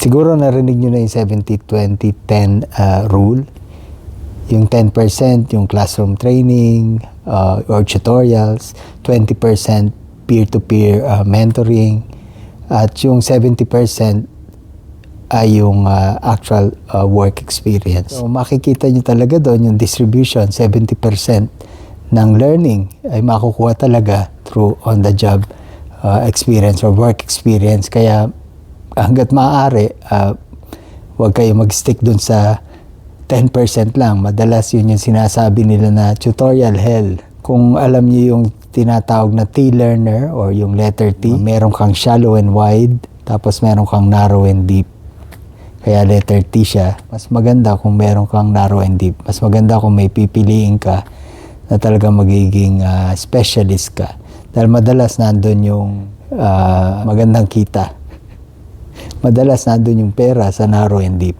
Siguro narinig nyo na yung 70-20-10 rule. Yung 10% yung classroom training or tutorials, 20% peer-to-peer mentoring, at yung 70% ay yung actual work experience. So makikita nyo talaga doon yung distribution, 70% ng learning ay makukuha talaga through on-the-job experience or work experience. Kaya hanggat maaari, huwag kayo mag-stick dun sa 10% lang. Madalas yun yung sinasabi nila na tutorial hell. Kung alam niyo yung tinatawag na T-learner or yung letter T, meron kang shallow and wide, tapos meron kang narrow and deep. Kaya letter T siya. Mas maganda kung meron kang narrow and deep. Mas maganda kung may pipiliin ka na talaga magiging specialist ka. Dahil madalas nandun yung magandang kita. Madalas nandun yung pera sa narrow and deep.